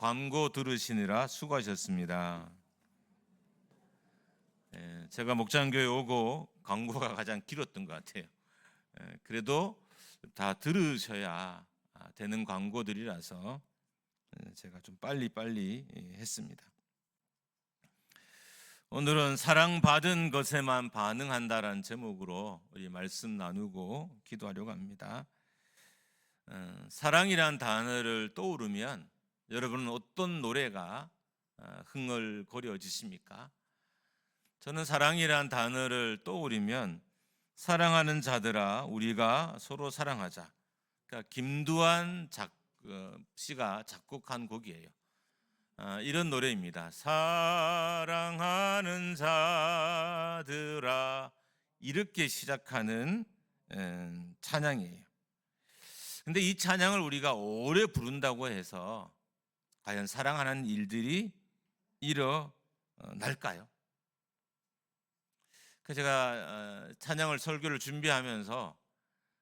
광고 들으시느라 수고하셨습니다. 제가 목장교회 오고 광고가 가장 길었던 것 같아요. 그래도 다 들으셔야 되는 광고들이라서 제가 좀 빨리 했습니다. 오늘은 사랑받은 것에만 반응한다라는 제목으로 우리 말씀 나누고 기도하려고 합니다. 사랑이란 단어를 떠오르면 여러분은 어떤 노래가 흥얼거려지십니까? 저는 사랑이란 단어를 떠올리면 사랑하는 자들아 우리가 서로 사랑하자. 그러니까 김두한 씨가 작곡한 곡이에요. 이런 노래입니다. 사랑하는 자들아 이렇게 시작하는 찬양이에요. 근데 이 찬양을 우리가 오래 부른다고 해서 과연 사랑하는 일들이 일어날까요? 제가 찬양을 설교를 준비하면서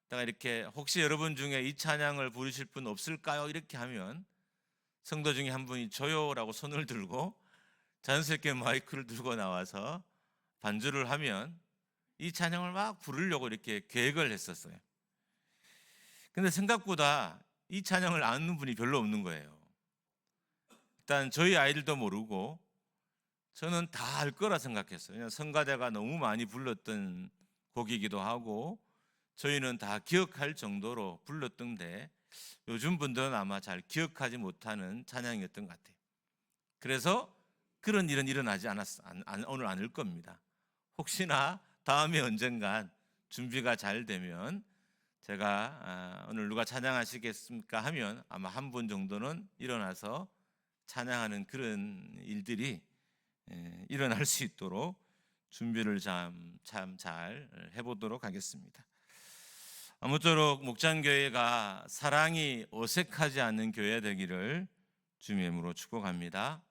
내가 이렇게 혹시 여러분 중에 이 찬양을 부르실 분 없을까요? 이렇게 하면 성도 중에 한 분이 저요라고 손을 들고 자연스럽게 마이크를 들고 나와서 반주를 하면 이 찬양을 막 부르려고 이렇게 계획을 했었어요. 근데 생각보다 이 찬양을 아는 분이 별로 없는 거예요. 일단 저희 아이들도 모르고 저는 다 알 거라 생각했어요. 그냥 성가대가 너무 많이 불렀던 곡이기도 하고 저희는 다 기억할 정도로 불렀던데 요즘 분들은 아마 잘 기억하지 못하는 찬양이었던 것 같아요. 그래서 그런 일은 일어나지 오늘 않을 겁니다. 혹시나 다음에 언젠간 준비가 잘 되면 제가 오늘 누가 찬양하시겠습니까 하면 아마 한 분 정도는 일어나서 찬양하는 그런 일들이 일어날 수 있도록 준비를 참 잘 해보도록 하겠습니다. 아무쪼록 목장교회가 사랑이 어색하지 않는 교회 되기를 주님의 이름으로 축복합니다.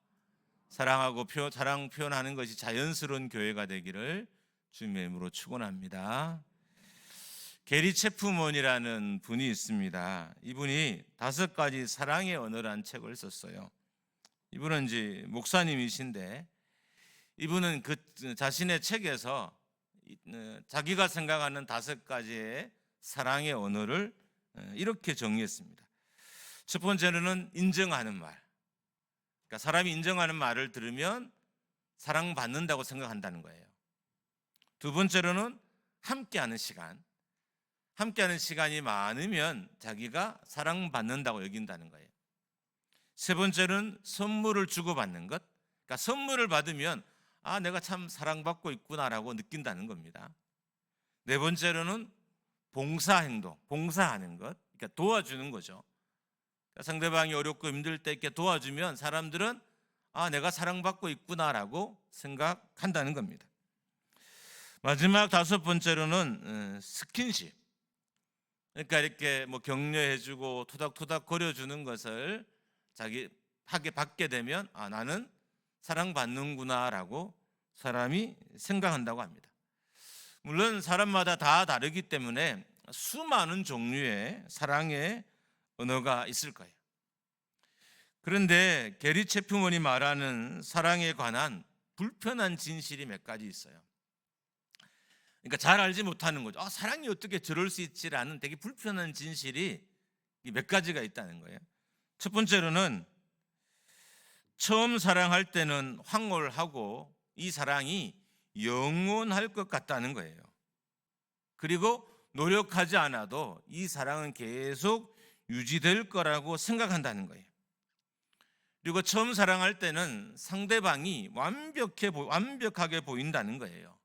사랑하고 사랑 표현하는 것이 자연스러운 교회가 되기를 주님의 이름으로 축원합니다. 게리 체프먼이라는 분이 있습니다. 이분이 5가지 사랑의 언어라는 책을 썼어요. 이분은 이제 목사님이신데 이분은 그 자신의 책에서 자기가 생각하는 5가지의 사랑의 언어를 이렇게 정리했습니다. 첫 번째로는 인정하는 말. 그러니까 사람이 인정하는 말을 들으면 사랑받는다고 생각한다는 거예요. 두 번째로는 함께하는 시간. 함께하는 시간이 많으면 자기가 사랑받는다고 여긴다는 거예요. 세 번째는 선물을 주고받는 것. 그러니까 선물을 받으면 내가 참 사랑받고 있구나라고 느낀다는 겁니다. 네 번째로는 봉사행동, 봉사하는 것. 그러니까 도와주는 거죠. 그러니까 상대방이 어렵고 힘들 때 이렇게 도와주면 사람들은 내가 사랑받고 있구나라고 생각한다는 겁니다. 마지막 5번째로는 스킨십. 그러니까 이렇게 격려해주고 토닥토닥 거려주는 것을 자기 하게 받게 되면 나는 사랑받는구나라고 사람이 생각한다고 합니다. 물론 사람마다 다 다르기 때문에 수많은 종류의 사랑의 언어가 있을 거예요. 그런데 게리 체프먼이 말하는 사랑에 관한 불편한 진실이 몇 가지 있어요. 그러니까 잘 알지 못하는 거죠. 사랑이 어떻게 저럴 수 있지라는 되게 불편한 진실이 몇 가지가 있다는 거예요. 첫 번째로는 처음 사랑할 때는 황홀하고 이 사랑이 영원할 것 같다는 거예요. 그리고 노력하지 않아도 이 사랑은 계속 유지될 거라고 생각한다는 거예요. 그리고 처음 사랑할 때는 상대방이 완벽하게 보인다는 거예요.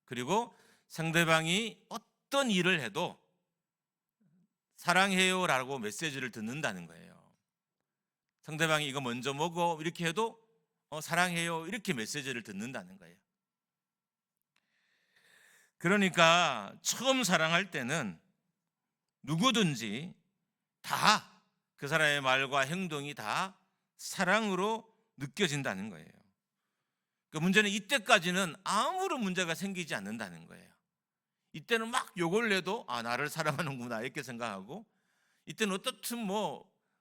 그리고 상대방이 어떤 일을 해도 사랑해요라고 메시지를 듣는다는 거예요. 상대방이 이거 먼저 먹어 이렇게 해도 사랑해요 이렇게 메시지를 듣는다는 거예요. 그러니까 처음 사랑할 때는 누구든지 다 그 사람의 말과 행동이 다 사랑으로 느껴진다는 거예요. 그 문제는 이때까지는 아무런 문제가 생기지 않는다는 거예요. 이때는 막 욕을 내도 나를 사랑하는구나 이렇게 생각하고, 이때는 어떻든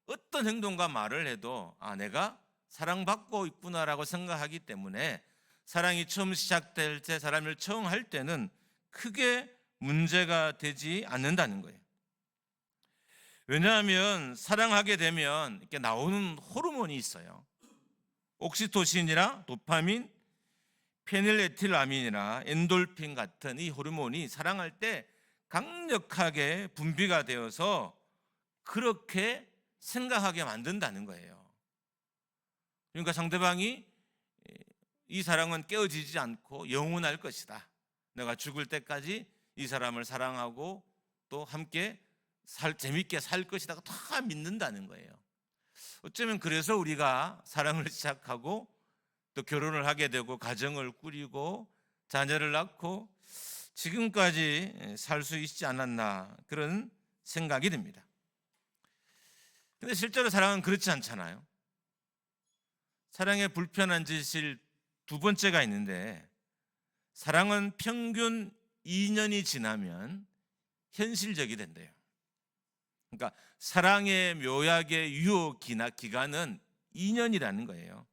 어떤 행동과 말을 해도 내가 사랑받고 있구나라고 생각하기 때문에 사랑이 처음 시작될 때, 사람을 처음 할 때는 크게 문제가 되지 않는다는 거예요. 왜냐하면 사랑하게 되면 이렇게 나오는 호르몬이 있어요. 옥시토신이나 도파민, 페닐에틸아민이나 엔돌핀 같은 이 호르몬이 사랑할 때 강력하게 분비가 되어서 그렇게 생각하게 만든다는 거예요. 그러니까 상대방이 이 사랑은 깨어지지 않고 영원할 것이다, 내가 죽을 때까지 이 사람을 사랑하고 또 함께 재밌게 살 것이다, 다 믿는다는 거예요. 어쩌면 그래서 우리가 사랑을 시작하고 또 결혼을 하게 되고 가정을 꾸리고 자녀를 낳고 지금까지 살 수 있지 않았나, 그런 생각이 듭니다. 근데 실제로 사랑은 그렇지 않잖아요. 사랑의 불편한 진실 두 번째가 있는데, 사랑은 평균 2년이 지나면 현실적이 된대요. 그러니까 사랑의 묘약의 기간은 2년이라는 거예요.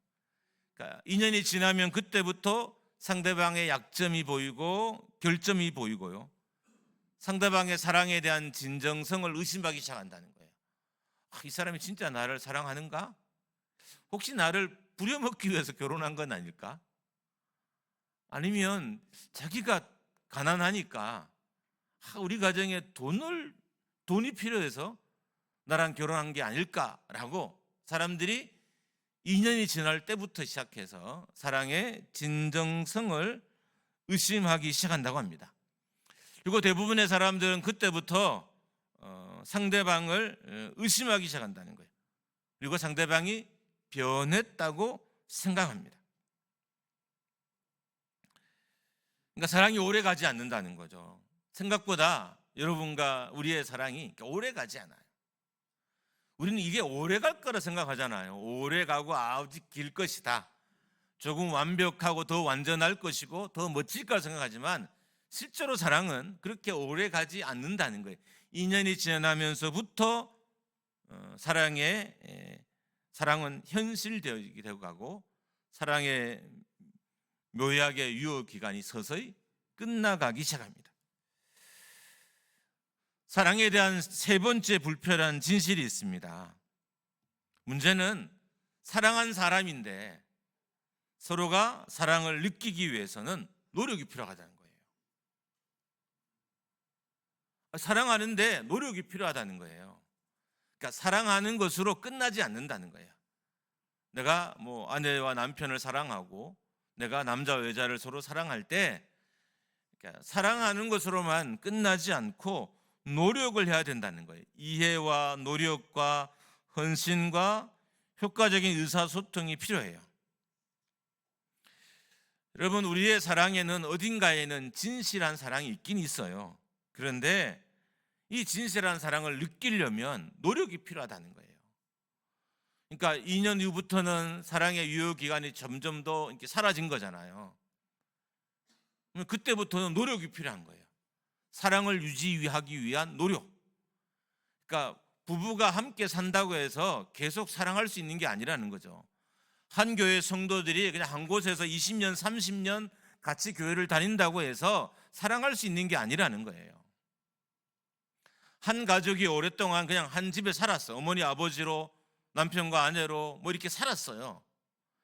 그러니까 2년이 지나면 그때부터 상대방의 약점이 보이고 결점이 보이고요, 상대방의 사랑에 대한 진정성을 의심하기 시작한다는 거예요. 이 사람이 진짜 나를 사랑하는가? 혹시 나를 부려먹기 위해서 결혼한 건 아닐까? 아니면 자기가 가난하니까 우리 가정에 돈이 필요해서 나랑 결혼한 게 아닐까라고 사람들이 2년이 지날 때부터 시작해서 사랑의 진정성을 의심하기 시작한다고 합니다. 그리고 대부분의 사람들은 그때부터 상대방을 의심하기 시작한다는 거예요. 그리고 상대방이 변했다고 생각합니다. 그러니까 사랑이 오래 가지 않는다는 거죠. 생각보다 여러분과 우리의 사랑이 오래 가지 않아요. 우리는 이게 오래 갈 거라 생각하잖아요. 오래 가고 아주 길 것이다, 조금 완벽하고 더 완전할 것이고 더 멋질 거라 생각하지만 실제로 사랑은 그렇게 오래 가지 않는다는 거예요. 2년이 지나면서부터 사랑은 현실되게 되고 가고, 사랑의 묘약의 유효 기간이 서서히 끝나가기 시작합니다. 사랑에 대한 세 번째 불편한 진실이 있습니다. 문제는 사랑한 사람인데 서로가 사랑을 느끼기 위해서는 노력이 필요하다는 거예요. 사랑하는데 노력이 필요하다는 거예요. 그러니까 사랑하는 것으로 끝나지 않는다는 거예요. 내가 아내와 남편을 사랑하고 내가 남자와 여자를 서로 사랑할 때 사랑하는 것으로만 끝나지 않고 노력을 해야 된다는 거예요. 이해와 노력과 헌신과 효과적인 의사소통이 필요해요. 여러분, 우리의 사랑에는 어딘가에는 진실한 사랑이 있긴 있어요. 그런데 이 진실한 사랑을 느끼려면 노력이 필요하다는 거예요. 그러니까 2년 이후부터는 사랑의 유효 기간이 점점 더 이렇게 사라진 거잖아요. 그때부터는 노력이 필요한 거예요. 사랑을 유지하기 위한 노력. 그러니까 부부가 함께 산다고 해서 계속 사랑할 수 있는 게 아니라는 거죠. 한 교회 성도들이 그냥 한 곳에서 20년, 30년 같이 교회를 다닌다고 해서 사랑할 수 있는 게 아니라는 거예요. 한 가족이 오랫동안 그냥 한 집에 살았어. 어머니, 아버지로, 남편과 아내로 이렇게 살았어요.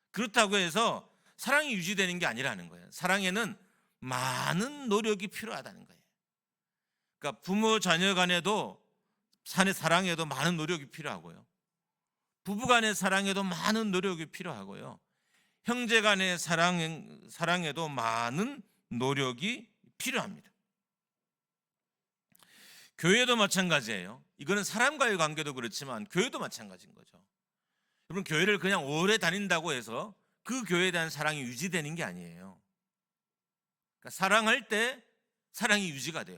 그렇다고 해서 사랑이 유지되는 게 아니라는 거예요. 사랑에는 많은 노력이 필요하다는 거예요. 그러니까 부모 자녀 간에도 사랑에도 많은 노력이 필요하고요, 부부 간의 사랑에도 많은 노력이 필요하고요, 형제 간의 사랑에도 많은 노력이 필요합니다. 교회도 마찬가지예요. 이거는 사람과의 관계도 그렇지만 교회도 마찬가지인 거죠. 여러분, 교회를 그냥 오래 다닌다고 해서 그 교회에 대한 사랑이 유지되는 게 아니에요. 그러니까 사랑할 때 사랑이 유지가 돼요.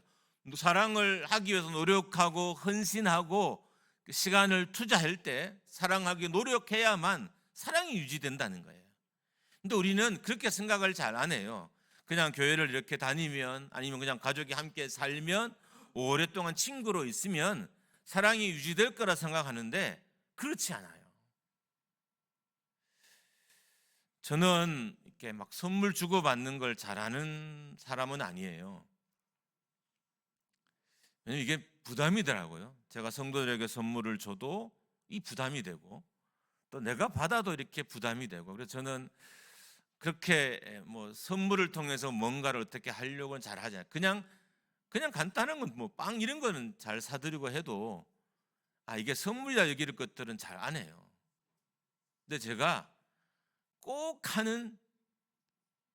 사랑을 하기 위해서 노력하고 헌신하고 시간을 투자할 때 사랑하기 노력해야만 사랑이 유지된다는 거예요. 근데 우리는 그렇게 생각을 잘 안 해요. 그냥 교회를 이렇게 다니면, 아니면 그냥 가족이 함께 살면, 오랫동안 친구로 있으면 사랑이 유지될 거라 생각하는데 그렇지 않아요. 저는 이렇게 막 선물 주고받는 걸 잘하는 사람은 아니에요. 왜냐면 이게 부담이더라고요. 제가 성도들에게 선물을 줘도 이 부담이 되고 또 내가 받아도 이렇게 부담이 되고, 그래서 저는 그렇게 뭐 선물을 통해서 뭔가를 어떻게 하려고는 잘 하지 않아요. 그냥 간단한 건 뭐 빵 이런 거는 잘 사드리고 해도 이게 선물이다 여기를 것들은 잘 안 해요. 근데 제가 꼭 하는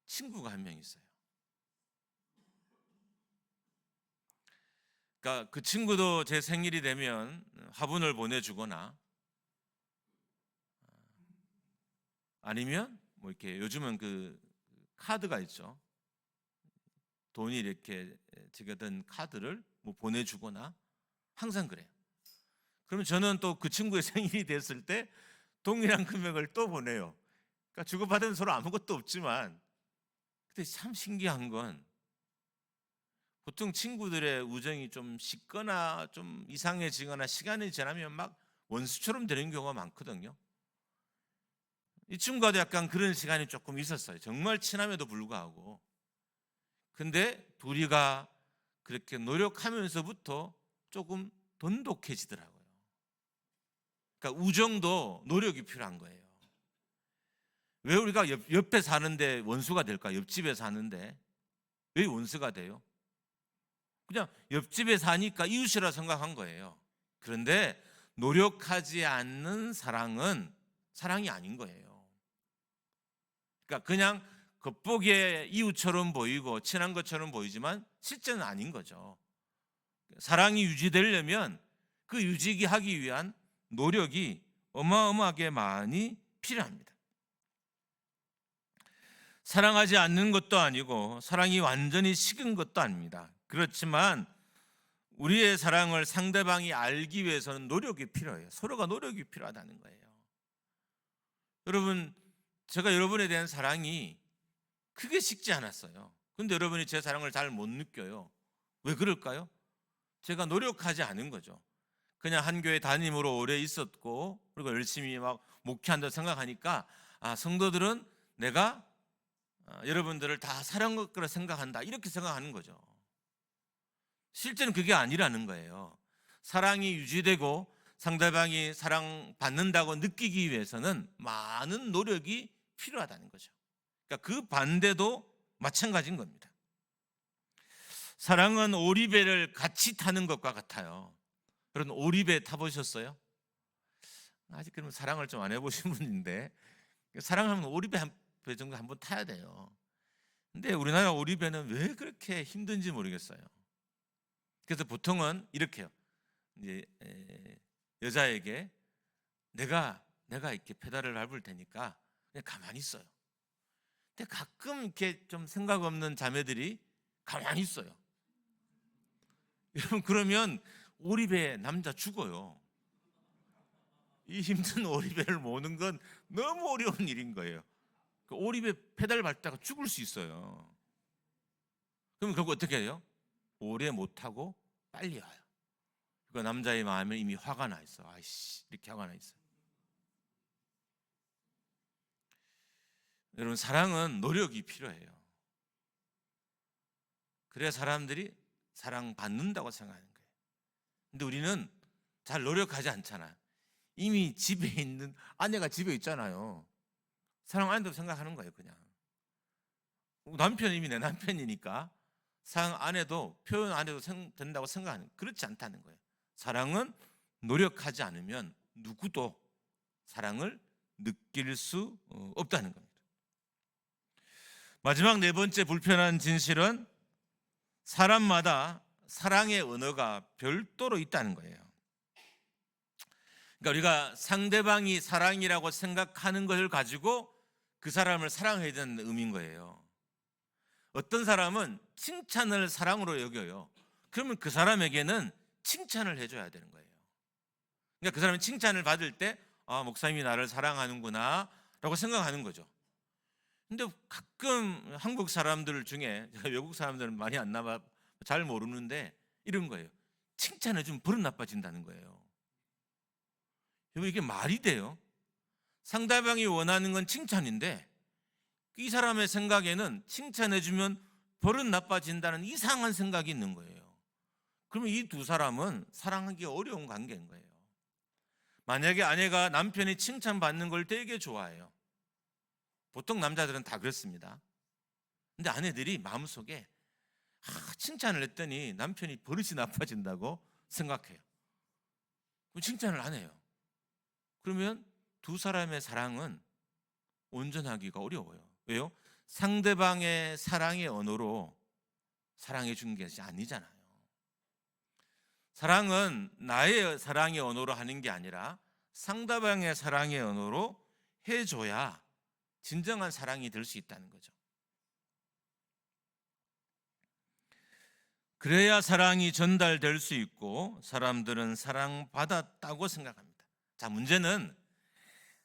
친구가 한 명 있어요. 그러니까 그 친구도 제 생일이 되면 화분을 보내주거나 아니면 뭐 이렇게 요즘은 그 카드가 있죠. 돈이 이렇게 지게든 카드를 뭐 보내주거나 항상 그래요. 그러면 저는 또 그 친구의 생일이 됐을 때 동일한 금액을 또 보내요. 그러니까 주고받으면 서로 아무것도 없지만, 근데 참 신기한 건 보통 친구들의 우정이 좀 식거나 좀 이상해지거나 시간이 지나면 막 원수처럼 되는 경우가 많거든요. 이 친구와도 약간 그런 시간이 조금 있었어요. 정말 친함에도 불구하고. 근데 둘이가 그렇게 노력하면서부터 조금 돈독해지더라고요. 그러니까 우정도 노력이 필요한 거예요. 왜 우리가 옆에 사는데 원수가 될까? 옆집에 사는데 왜 원수가 돼요? 그냥 옆집에 사니까 이웃이라 생각한 거예요. 그런데 노력하지 않는 사랑은 사랑이 아닌 거예요. 그러니까 그냥 겉보기에 이웃처럼 보이고 친한 것처럼 보이지만 실제는 아닌 거죠. 사랑이 유지되려면 그 유지하기 위한 노력이 어마어마하게 많이 필요합니다. 사랑하지 않는 것도 아니고 사랑이 완전히 식은 것도 아닙니다. 그렇지만 우리의 사랑을 상대방이 알기 위해서는 노력이 필요해요. 서로가 노력이 필요하다는 거예요. 여러분, 제가 여러분에 대한 사랑이 크게 식지 않았어요. 근데 여러분이 제 사랑을 잘 못 느껴요. 왜 그럴까요? 제가 노력하지 않은 거죠. 그냥 한 교회 담임으로 오래 있었고 그리고 열심히 막 목회한다고 생각하니까 성도들은 내가 여러분들을 다 사랑할 거라 생각한다 이렇게 생각하는 거죠. 실제는 그게 아니라는 거예요. 사랑이 유지되고 상대방이 사랑받는다고 느끼기 위해서는 많은 노력이 필요하다는 거죠. 그러니까 그 반대도 마찬가지인 겁니다. 사랑은 오리배를 같이 타는 것과 같아요. 여러분 오리배 타보셨어요? 아직 그러면 사랑을 좀 안 해보신 분인데, 사랑하면 오리배 한 배 정도 한번 타야 돼요. 근데 우리나라 오리배는 왜 그렇게 힘든지 모르겠어요. 그래서 보통은 이렇게 해요. 이제 여자에게 내가 이렇게 페달을 밟을 테니까 그냥 가만히 있어요. 근데 가끔 이렇게 좀 생각 없는 자매들이 가만히 있어요. 여러분 그러면 오리배 남자 죽어요. 이 힘든 오리배를 모는 건 너무 어려운 일인 거예요. 그 오리배 페달 밟다가 죽을 수 있어요. 그럼 결국 어떻게 해요? 오래 못 타고 빨리 와요. 그 남자의 마음에 이미 화가 나 있어. 아이씨, 이렇게 화가 나 있어요. 여러분 사랑은 노력이 필요해요. 그래야 사람들이 사랑받는다고 생각하는 거예요. 근데 우리는 잘 노력하지 않잖아요. 이미 집에 있는 아내가 집에 있잖아요. 사랑 안 한다고 생각하는 거예요. 그냥 남편이 이미 내 남편이니까 사랑 안 해도 표현 안 해도 된다고 생각하는, 그렇지 않다는 거예요. 사랑은 노력하지 않으면 누구도 사랑을 느낄 수 없다는 겁니다. 마지막 네 번째 불편한 진실은 사람마다 사랑의 언어가 별도로 있다는 거예요. 그러니까 우리가 상대방이 사랑이라고 생각하는 것을 가지고 그 사람을 사랑해야 되는 의미인 거예요. 어떤 사람은 칭찬을 사랑으로 여겨요. 그러면 그 사람에게는 칭찬을 해줘야 되는 거예요. 그러니까 그 사람이 칭찬을 받을 때 목사님이 나를 사랑하는구나 라고 생각하는 거죠. 근데 가끔 한국 사람들 중에, 외국 사람들은 많이 안 나와 잘 모르는데 이런 거예요. 칭찬해 주면 버릇 나빠진다는 거예요. 이게 말이 돼요? 상대방이 원하는 건 칭찬인데 이 사람의 생각에는 칭찬해주면 버릇 나빠진다는 이상한 생각이 있는 거예요. 그러면 이 두 사람은 사랑하기 어려운 관계인 거예요. 만약에 아내가 남편이 칭찬받는 걸 되게 좋아해요. 보통 남자들은 다 그렇습니다. 근데 아내들이 마음속에 칭찬을 했더니 남편이 버릇이 나빠진다고 생각해요. 그럼 칭찬을 안 해요. 그러면 두 사람의 사랑은 온전하기가 어려워요. 왜요? 상대방의 사랑의 언어로 사랑해 준 것이 아니잖아요. 사랑은 나의 사랑의 언어로 하는 게 아니라 상대방의 사랑의 언어로 해줘야 진정한 사랑이 될 수 있다는 거죠. 그래야 사랑이 전달될 수 있고 사람들은 사랑받았다고 생각합니다. 자, 문제는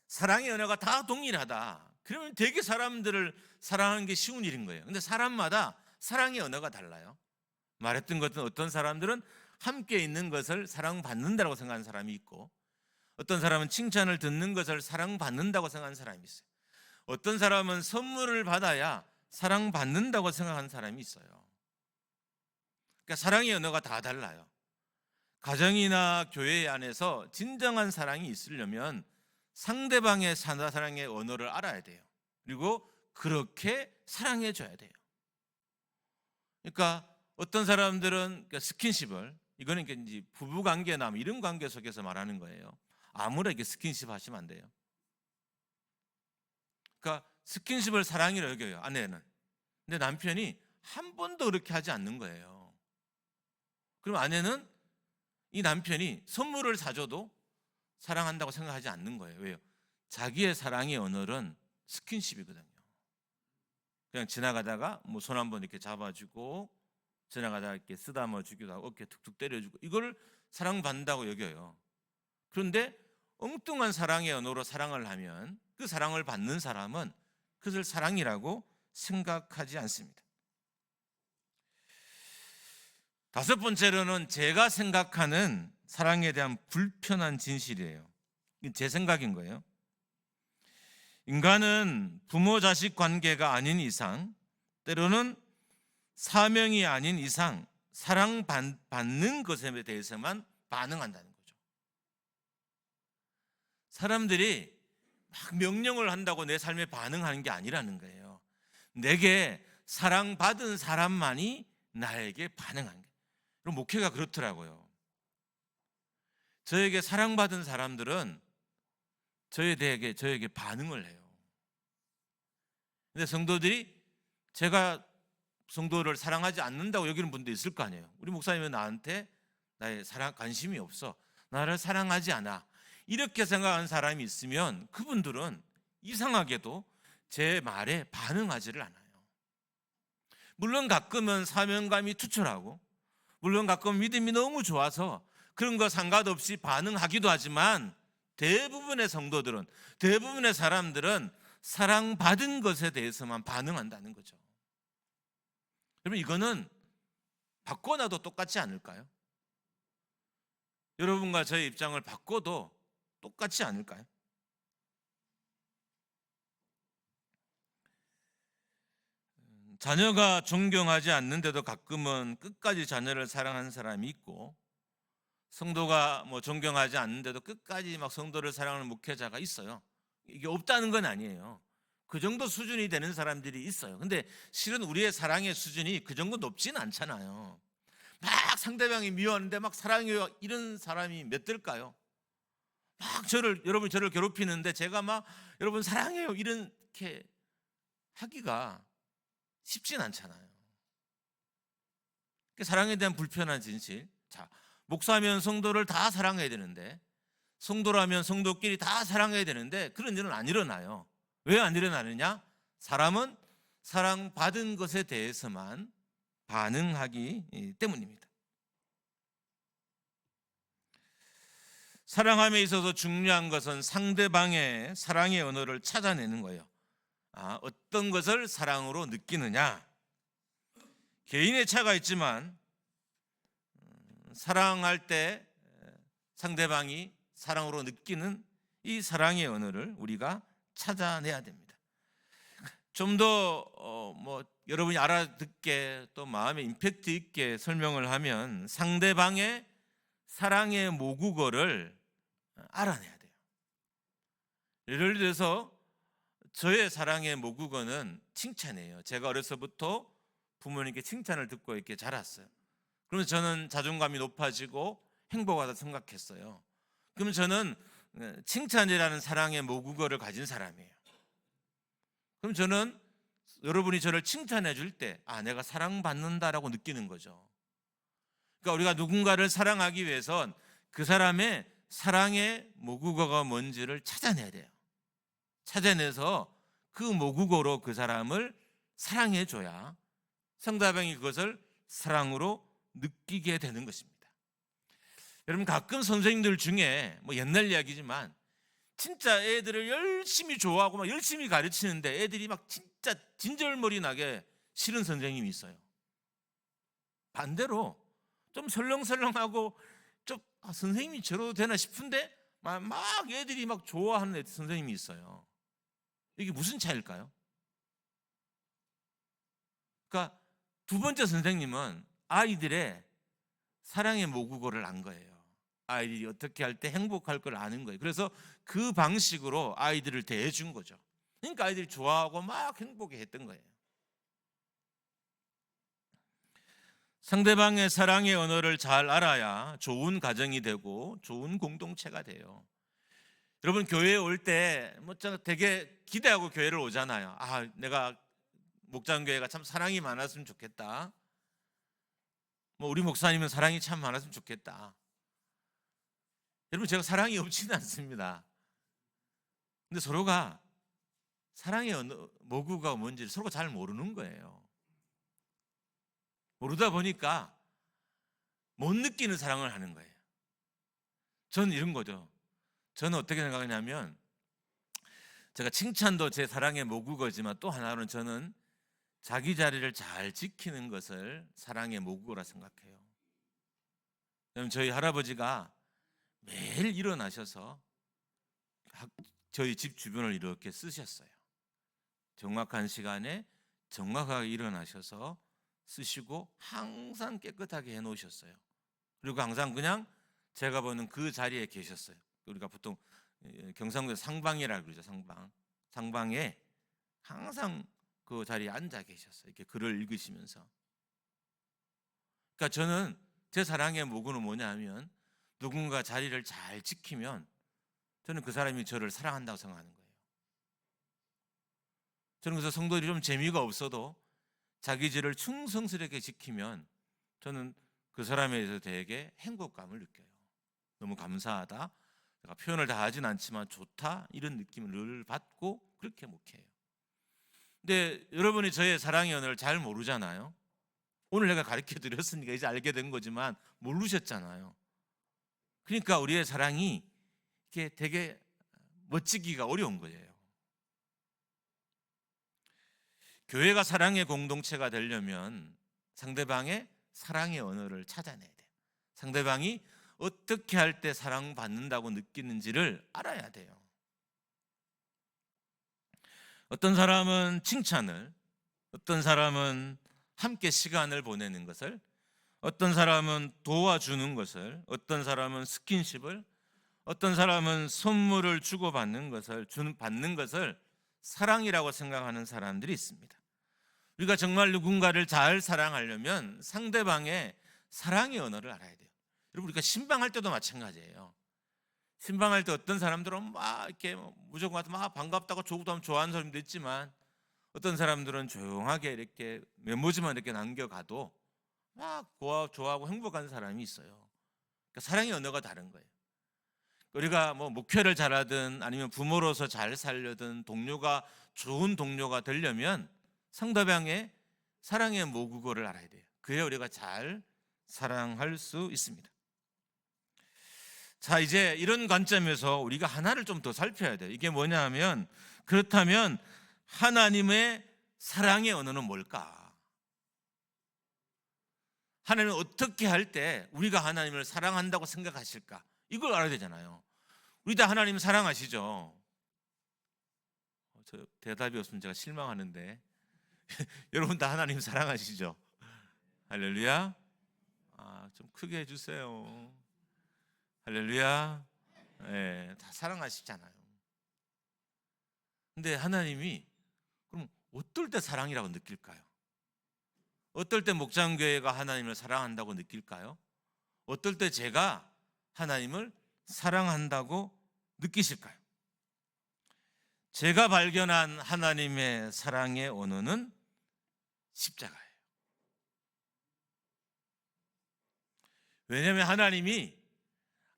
사랑의 언어가 다 동일하다. 그러면 되게 사람들을 사랑하는 게 쉬운 일인 거예요. 근데 사람마다 사랑의 언어가 달라요. 말했던 것은 어떤 사람들은 함께 있는 것을 사랑받는다고 생각하는 사람이 있고, 어떤 사람은 칭찬을 듣는 것을 사랑받는다고 생각하는 사람이 있어요. 어떤 사람은 선물을 받아야 사랑받는다고 생각하는 사람이 있어요. 그러니까 사랑의 언어가 다 달라요. 가정이나 교회 안에서 진정한 사랑이 있으려면 상대방의 사랑의 언어를 알아야 돼요. 그리고 그렇게 사랑해 줘야 돼요. 그러니까 어떤 사람들은 스킨십을, 이거는 이제 부부관계나 이런 관계 속에서 말하는 거예요. 아무렇게 스킨십 하시면 안 돼요. 그러니까 스킨십을 사랑이라고 여겨요, 아내는. 근데 남편이 한 번도 그렇게 하지 않는 거예요. 그럼 아내는 이 남편이 선물을 사줘도 사랑한다고 생각하지 않는 거예요. 왜요? 자기의 사랑의 언어는 스킨십이거든요. 그냥 지나가다가 손 한번 이렇게 잡아주고, 지나가다가 이렇게 쓰다듬어 주기도 하고, 어깨 툭툭 때려주고, 이걸 사랑받는다고 여겨요. 그런데 엉뚱한 사랑의 언어로 사랑을 하면 그 사랑을 받는 사람은 그것을 사랑이라고 생각하지 않습니다. 다섯 번째로는 제가 생각하는 사랑에 대한 불편한 진실이에요. 제 생각인 거예요. 인간은 부모 자식 관계가 아닌 이상, 때로는 사명이 아닌 이상 사랑받는 것에 대해서만 반응한다는 거죠. 사람들이 막 명령을 한다고 내 삶에 반응하는 게 아니라는 거예요. 내게 사랑받은 사람만이 나에게 반응하는 거예요. 그럼 목회가 그렇더라고요. 저에게 사랑받은 사람들은 저에게 반응을 해요. 근데 성도들이 제가 성도를 사랑하지 않는다고 여기는 분도 있을 거 아니에요. 우리 목사님은 나한테 나의 사랑 관심이 없어, 나를 사랑하지 않아, 이렇게 생각하는 사람이 있으면 그분들은 이상하게도 제 말에 반응하지를 않아요. 물론 가끔은 사명감이 투철하고, 물론 가끔 믿음이 너무 좋아서 그런 거 상관없이 반응하기도 하지만, 대부분의 성도들은, 대부분의 사람들은 사랑받은 것에 대해서만 반응한다는 거죠. 여러분, 이거는 바꿔놔도 똑같지 않을까요? 여러분과 저의 입장을 바꿔도 똑같지 않을까요? 자녀가 존경하지 않는데도 가끔은 끝까지 자녀를 사랑하는 사람이 있고, 성도가 존경하지 않는데도 끝까지 막 성도를 사랑하는 목회자가 있어요. 이게 없다는 건 아니에요. 그 정도 수준이 되는 사람들이 있어요. 근데 실은 우리의 사랑의 수준이 그 정도 높지는 않잖아요. 막 상대방이 미워하는데 막 사랑해요, 이런 사람이 몇 될까요? 막 여러분 저를 괴롭히는데 제가 막 여러분 사랑해요 이렇게 하기가 쉽진 않잖아요. 사랑에 대한 불편한 진실. 자, 목사면 성도를 다 사랑해야 되는데, 성도라면 성도끼리 다 사랑해야 되는데 그런 일은 안 일어나요. 왜 안 일어나느냐? 사람은 사랑받은 것에 대해서만 반응하기 때문입니다. 사랑함에 있어서 중요한 것은 상대방의 사랑의 언어를 찾아내는 거예요. 어떤 것을 사랑으로 느끼느냐. 개인의 차가 있지만 사랑할 때 상대방이 사랑으로 느끼는 이 사랑의 언어를 우리가 찾아내야 됩니다. 좀 더 여러분이 알아듣게 또 마음에 임팩트 있게 설명을 하면 상대방의 사랑의 모국어를 알아내야 돼요. 예를 들어서 저의 사랑의 모국어는 칭찬이에요. 제가 어려서부터 부모님께 칭찬을 듣고 이렇게 자랐어요. 그러면 저는 자존감이 높아지고 행복하다 생각했어요. 그러면 저는 칭찬이라는 사랑의 모국어를 가진 사람이에요. 그럼 저는 여러분이 저를 칭찬해 줄 때 내가 사랑받는다라고 느끼는 거죠. 그러니까 우리가 누군가를 사랑하기 위해선 그 사람의 사랑의 모국어가 뭔지를 찾아내야 돼요. 찾아내서 그 모국어로 그 사람을 사랑해 줘야 상대방이 그것을 사랑으로 느끼게 되는 것입니다. 여러분, 가끔 선생님들 중에 옛날 이야기지만 진짜 애들을 열심히 좋아하고 막 열심히 가르치는데 애들이 막 진짜 진절머리 나게 싫은 선생님이 있어요. 반대로 좀 설렁설렁하고 좀 선생님이 저러도 되나 싶은데 막 애들이 막 좋아하는 선생님이 있어요. 이게 무슨 차이일까요? 그러니까 두 번째 선생님은 아이들의 사랑의 모국어를 안 거예요. 아이들이 어떻게 할 때 행복할 걸 아는 거예요. 그래서 그 방식으로 아이들을 대해준 거죠. 그러니까 아이들이 좋아하고 막 행복해 했던 거예요. 상대방의 사랑의 언어를 잘 알아야 좋은 가정이 되고 좋은 공동체가 돼요. 여러분, 교회에 올 때 되게 기대하고 교회를 오잖아요. 내가 목장교회가 참 사랑이 많았으면 좋겠다. 우리 목사님은 사랑이 참 많았으면 좋겠다. 여러분, 제가 사랑이 없지는 않습니다. 근데 서로가 사랑의 모국어가 뭔지를 서로가 잘 모르는 거예요. 모르다 보니까 못 느끼는 사랑을 하는 거예요. 저는 이런 거죠. 저는 어떻게 생각하냐면 제가 칭찬도 제 사랑의 모국어지만 또 하나로는 저는 자기 자리를 잘 지키는 것을 사랑의 모국어라 생각해요. 저희 할아버지가 매일 일어나셔서 저희 집 주변을 이렇게 쓰셨어요. 정확한 시간에 정확하게 일어나셔서 쓰시고 항상 깨끗하게 해놓으셨어요. 그리고 항상 그냥 제가 보는 그 자리에 계셨어요. 우리가 보통 경상도에 상방이라고 그러죠. 상방에 항상 그 자리에 앉아 계셨어요. 이렇게 글을 읽으시면서. 그러니까 저는 제 사랑의 모국어는 뭐냐면 누군가 자리를 잘 지키면 저는 그 사람이 저를 사랑한다고 생각하는 거예요. 저는 그래서 성도들이 좀 재미가 없어도 자기 죄를 충성스럽게 지키면 저는 그 사람에 대해서 되게 행복감을 느껴요. 너무 감사하다. 내가 표현을 다 하진 않지만 좋다. 이런 느낌을 늘 받고 그렇게 목회해요. 근데 여러분이 저의 사랑의 언어를 잘 모르잖아요. 오늘 내가 가르쳐 드렸으니까 이제 알게 된 거지만 모르셨잖아요. 그러니까 우리의 사랑이 이렇게 되게 멋지기가 어려운 거예요. 교회가 사랑의 공동체가 되려면 상대방의 사랑의 언어를 찾아내야 돼요. 상대방이 어떻게 할 때 사랑받는다고 느끼는지를 알아야 돼요. 어떤 사람은 칭찬을, 어떤 사람은 함께 시간을 보내는 것을, 어떤 사람은 도와주는 것을, 어떤 사람은 스킨십을, 어떤 사람은 선물을 주고받는 것을, 받는 것을 사랑이라고 생각하는 사람들이 있습니다. 우리가 정말 누군가를 잘 사랑하려면 상대방의 사랑의 언어를 알아야 돼요. 여러분, 우리가 신방할 때도 마찬가지예요. 신방할 때 어떤 사람들은 막 이렇게 무조건 가서 막 반갑다고 조구도 좋아하는 사람도 있지만 어떤 사람들은 조용하게 이렇게 메모지만 이렇게 남겨가도 막 좋아하고 행복한 사람이 있어요. 그러니까 사랑의 언어가 다른 거예요. 우리가 목회를 잘하든 아니면 부모로서 잘 살려든 동료가 좋은 동료가 되려면 상대방의 사랑의 모국어를 알아야 돼요. 그래야 우리가 잘 사랑할 수 있습니다. 자, 이제 이런 관점에서 우리가 하나를 좀 더 살펴야 돼요. 이게 뭐냐 하면, 그렇다면 하나님의 사랑의 언어는 뭘까? 하나님은 어떻게 할 때 우리가 하나님을 사랑한다고 생각하실까? 이걸 알아야 되잖아요. 우리 다 하나님 사랑하시죠? 저 대답이 없으면 제가 실망하는데 여러분 다 하나님 사랑하시죠? 할렐루야. 좀 크게 해주세요. 할렐루야. 네, 다 사랑하시잖아요. 근데 하나님이 그럼 어떨 때 사랑이라고 느낄까요? 어떨 때 목장교회가 하나님을 사랑한다고 느낄까요? 어떨 때 제가 하나님을 사랑한다고 느끼실까요? 제가 발견한 하나님의 사랑의 언어는 십자가예요. 왜냐하면 하나님이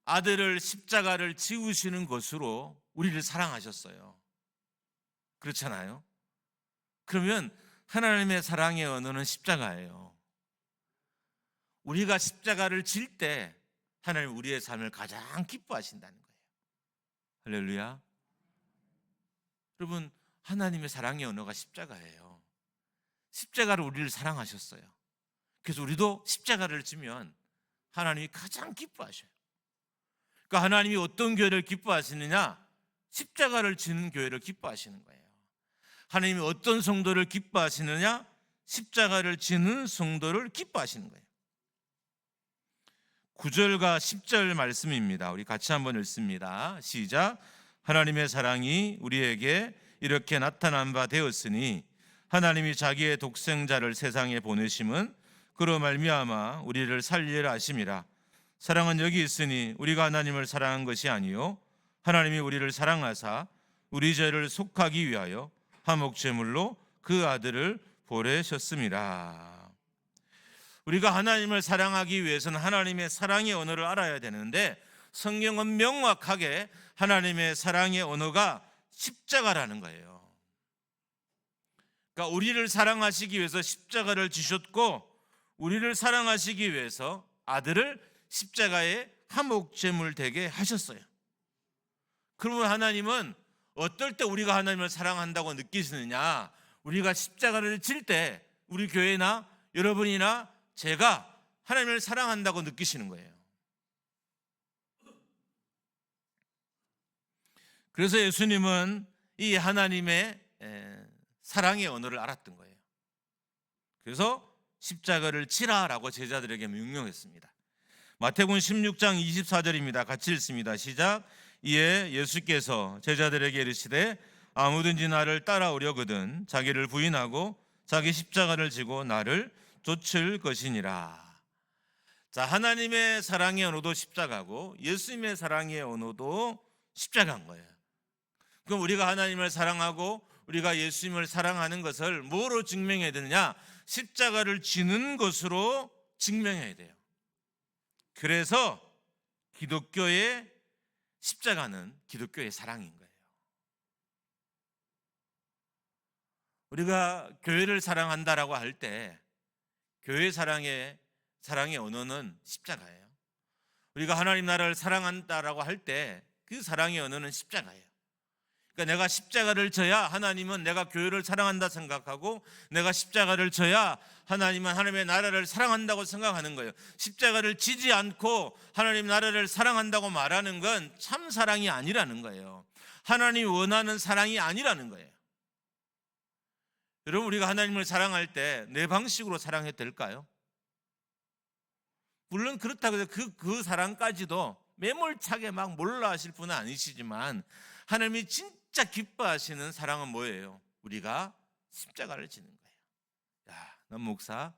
아들을 십자가를 지우시는 것으로 우리를 사랑하셨어요. 그렇잖아요? 그러면 하나님의 사랑의 언어는 십자가예요. 우리가 십자가를 질 때 하나님 우리의 삶을 가장 기뻐하신다는 거예요. 할렐루야. 여러분, 하나님의 사랑의 언어가 십자가예요. 십자가로 우리를 사랑하셨어요. 그래서 우리도 십자가를 지면 하나님이 가장 기뻐하셔요. 그러니까 하나님이 어떤 교회를 기뻐하시느냐? 십자가를 지는 교회를 기뻐하시는 거예요. 하나님이 어떤 성도를 기뻐하시느냐? 십자가를 지는 성도를 기뻐하시는 거예요. 9절과 10절 말씀입니다. 우리 같이 한번 읽습니다. 시작. 하나님의 사랑이 우리에게 이렇게 나타난 바 되었으니 하나님이 자기의 독생자를 세상에 보내심은 그로 말미암아 우리를 살리려 하심이라. 사랑은 여기 있으니 우리가 하나님을 사랑한 것이 아니요 하나님이 우리를 사랑하사 우리 죄를 속하기 위하여 화목제물로 그 아들을 보내셨음이라. 우리가 하나님을 사랑하기 위해서는 하나님의 사랑의 언어를 알아야 되는데 성경은 명확하게 하나님의 사랑의 언어가 십자가라는 거예요. 그러니까 우리를 사랑하시기 위해서 십자가를 지셨고 우리를 사랑하시기 위해서 아들을 십자가에 화목제물 되게 하셨어요. 그러면 하나님은 어떨 때 우리가 하나님을 사랑한다고 느끼시느냐? 우리가 십자가를 질 때 우리 교회나 여러분이나 제가 하나님을 사랑한다고 느끼시는 거예요. 그래서 예수님은 이 하나님의 사랑의 언어를 알았던 거예요. 그래서 십자가를 치라라고 제자들에게 명령했습니다. 마태복음 16장 24절입니다. 같이 읽습니다. 시작. 이에 예수께서 제자들에게 이르시되 아무든지 나를 따라오려거든 자기를 부인하고 자기 십자가를 지고 나를 쫓을 것이니라. 자, 하나님의 사랑의 언어도 십자가고 예수님의 사랑의 언어도 십자가인 거예요. 그럼 우리가 하나님을 사랑하고 우리가 예수님을 사랑하는 것을 뭐로 증명해야 되느냐? 십자가를 지는 것으로 증명해야 돼요. 그래서 기독교의 십자가는 기독교의 사랑인 거예요. 우리가 교회를 사랑한다라고 할 때 교회 사랑의 언어는 십자가예요. 우리가 하나님 나라를 사랑한다라고 할 때 그 사랑의 언어는 십자가예요. 그러니까 내가 십자가를 져야 하나님은 내가 교회를 사랑한다 생각하고 내가 십자가를 져야 하나님은 하나님의 나라를 사랑한다고 생각하는 거예요. 십자가를 지지 않고 하나님 나라를 사랑한다고 말하는 건 참 사랑이 아니라는 거예요. 하나님이 원하는 사랑이 아니라는 거예요. 여러분, 우리가 하나님을 사랑할 때 내 방식으로 사랑해도 될까요? 물론 그렇다고 해서 그 사랑까지도 매몰차게 막 몰라 하실 분은 아니시지만 하나님이 진짜 기뻐하시는 사랑은 뭐예요? 우리가 십자가를 지는 거예요. 야, 넌 목사,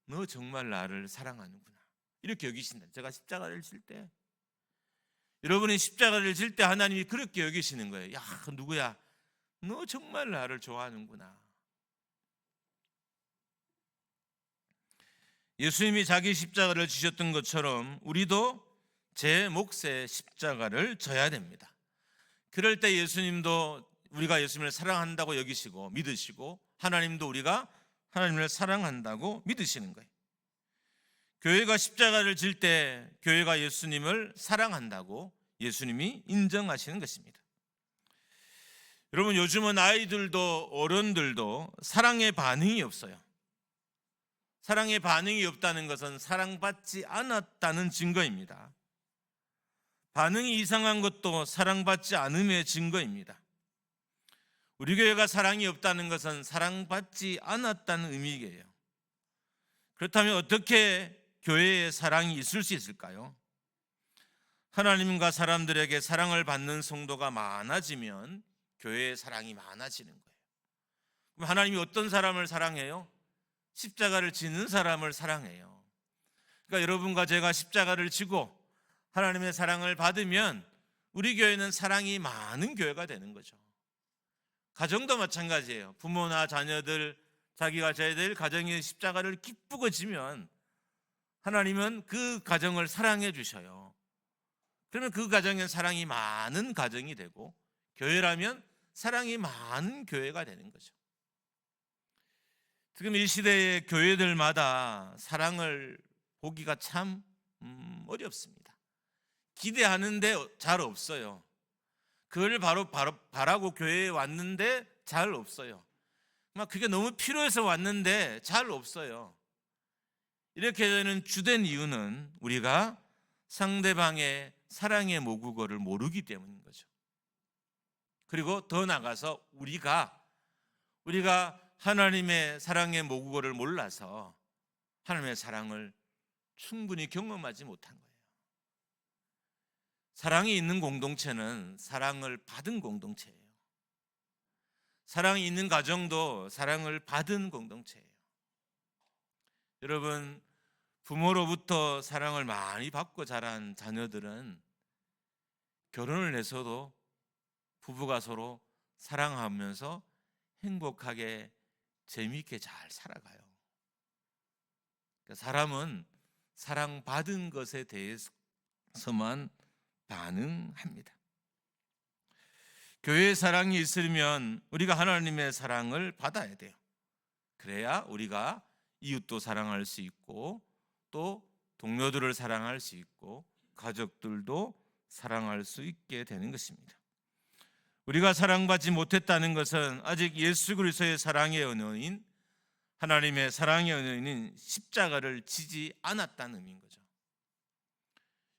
너 정말 나를 사랑하는구나. 이렇게 여기신다. 제가 십자가를 질 때, 여러분이 십자가를 질 때 하나님이 그렇게 여기시는 거예요. 야, 누구야? 너 정말 나를 좋아하는구나. 예수님이 자기 십자가를 지셨던 것처럼 우리도 제 몫의 십자가를 져야 됩니다. 그럴 때 예수님도 우리가 예수님을 사랑한다고 여기시고 믿으시고 하나님도 우리가 하나님을 사랑한다고 믿으시는 거예요. 교회가 십자가를 질 때 교회가 예수님을 사랑한다고 예수님이 인정하시는 것입니다. 여러분, 요즘은 아이들도 어른들도 사랑의 반응이 없어요. 사랑의 반응이 없다는 것은 사랑받지 않았다는 증거입니다. 반응이 이상한 것도 사랑받지 않음의 증거입니다. 우리 교회가 사랑이 없다는 것은 사랑받지 않았다는 의미예요. 그렇다면 어떻게 교회에 사랑이 있을 수 있을까요? 하나님과 사람들에게 사랑을 받는 성도가 많아지면 교회에 사랑이 많아지는 거예요. 그럼 하나님이 어떤 사람을 사랑해요? 십자가를 지는 사람을 사랑해요. 그러니까 여러분과 제가 십자가를 지고 하나님의 사랑을 받으면 우리 교회는 사랑이 많은 교회가 되는 거죠. 가정도 마찬가지예요. 부모나 자녀들, 자기가 져야 될 가정의 십자가를 기쁘고 지면 하나님은 그 가정을 사랑해 주셔요. 그러면 그 가정엔 사랑이 많은 가정이 되고, 교회라면 사랑이 많은 교회가 되는 거죠. 지금 이 시대의 교회들마다 사랑을 보기가 참 어렵습니다. 기대하는데 잘 없어요. 그걸 바로 바라고 교회에 왔는데 잘 없어요. 막 그게 너무 필요해서 왔는데 잘 없어요. 이렇게 되는 주된 이유는 우리가 상대방의 사랑의 모국어를 모르기 때문인 거죠. 그리고 더 나아가서 우리가 하나님의 사랑의 모국어를 몰라서 하나님의 사랑을 충분히 경험하지 못한 거예요. 사랑이 있는 공동체는 사랑을 받은 공동체예요. 사랑이 있는 가정도 사랑을 받은 공동체예요. 여러분, 부모로부터 사랑을 많이 받고 자란 자녀들은 결혼을 해서도 부부가 서로 사랑하면서 행복하게 재미있게 잘 살아가요. 사람은 사랑받은 것에 대해서만 반응합니다. 교회의 사랑이 있으면 우리가 하나님의 사랑을 받아야 돼요. 그래야 우리가 이웃도 사랑할 수 있고, 또 동료들을 사랑할 수 있고, 가족들도 사랑할 수 있게 되는 것입니다. 우리가 사랑받지 못했다는 것은 아직 예수 그리스도의 사랑의 언어인, 하나님의 사랑의 언어인 십자가를 지지 않았다는 의미인 거죠.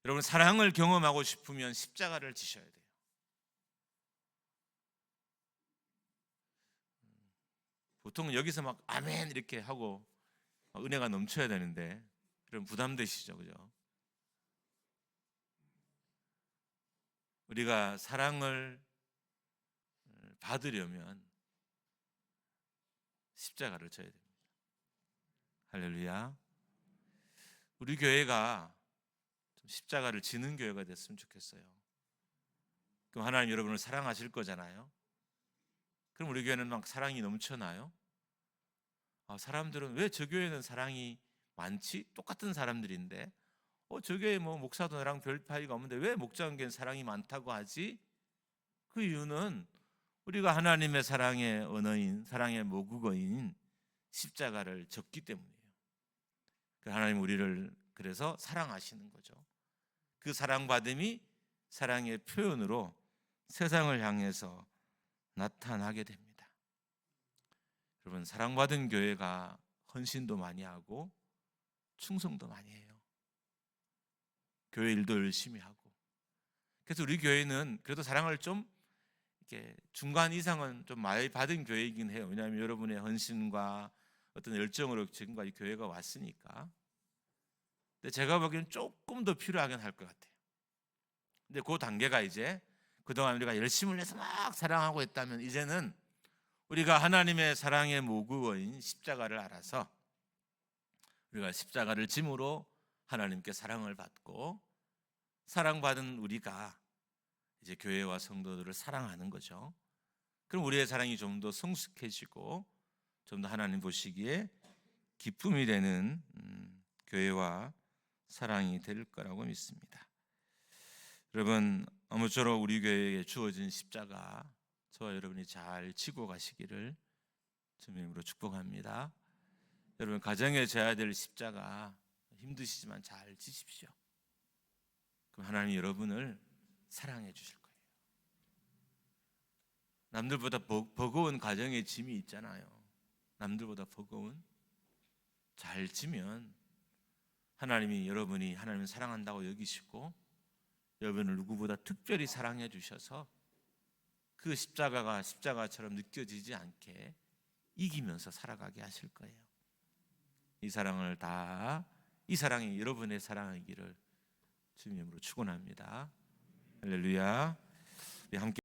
여러분, 사랑을 경험하고 싶으면 십자가를 지셔야 돼요. 보통 여기서 막 아멘 이렇게 하고 은혜가 넘쳐야 되는데, 그럼 부담되시죠, 그죠? 우리가 사랑을 받으려면 십자가를 져야 됩니다. 할렐루야. 우리 교회가 좀 십자가를 지는 교회가 됐으면 좋겠어요. 그럼 하나님 여러분을 사랑하실 거잖아요. 그럼 우리 교회는 막 사랑이 넘쳐나요? 사람들은 왜 저 교회는 사랑이 많지? 똑같은 사람들인데 저 교회 뭐 목사도 나랑 별 차이가 없는데 왜 목장교회는 사랑이 많다고 하지? 그 이유는 우리가 하나님의 사랑의 언어인, 사랑의 모국어인 십자가를 졌기 때문이에요. 하나님 우리를 그래서 사랑하시는 거죠. 그 사랑받음이 사랑의 표현으로 세상을 향해서 나타나게 됩니다. 여러분, 사랑받은 교회가 헌신도 많이 하고 충성도 많이 해요. 교회 일도 열심히 하고. 그래서 우리 교회는 그래도 사랑을 좀 이렇게 중간 이상은 좀 많이 받은 교회이긴 해요. 왜냐하면 여러분의 헌신과 어떤 열정으로 지금까지 교회가 왔으니까. 근데 제가 보기에는 조금 더 필요하긴 할 것 같아요. 근데 그 단계가 이제 그동안 우리가 열심을 해서 막 사랑하고 있다면 이제는 우리가 하나님의 사랑의 모국어인 십자가를 알아서 우리가 십자가를 짐으로 하나님께 사랑을 받고, 사랑받은 우리가 이제 교회와 성도들을 사랑하는 거죠. 그럼 우리의 사랑이 좀 더 성숙해지고 좀 더 하나님 보시기에 기쁨이 되는 교회와 사랑이 될 거라고 믿습니다. 여러분, 아무쪼록 우리 교회에 주어진 십자가 저와 여러분이 잘 지고 가시기를 주님의 이름으로 축복합니다. 여러분, 가정에 져야 될 십자가 힘드시지만 잘 지십시오. 그럼 하나님 여러분을 사랑해 주실 거예요. 남들보다 버거운 가정의 짐이 있잖아요. 남들보다 버거운, 잘 지면 하나님이 여러분이 하나님을 사랑한다고 여기시고 여러분을 누구보다 특별히 사랑해 주셔서 그 십자가가 십자가처럼 느껴지지 않게 이기면서 살아가게 하실 거예요. 이 사랑이 여러분의 사랑이기를 주님으로 축원합니다. 할렐루야. 우리 함께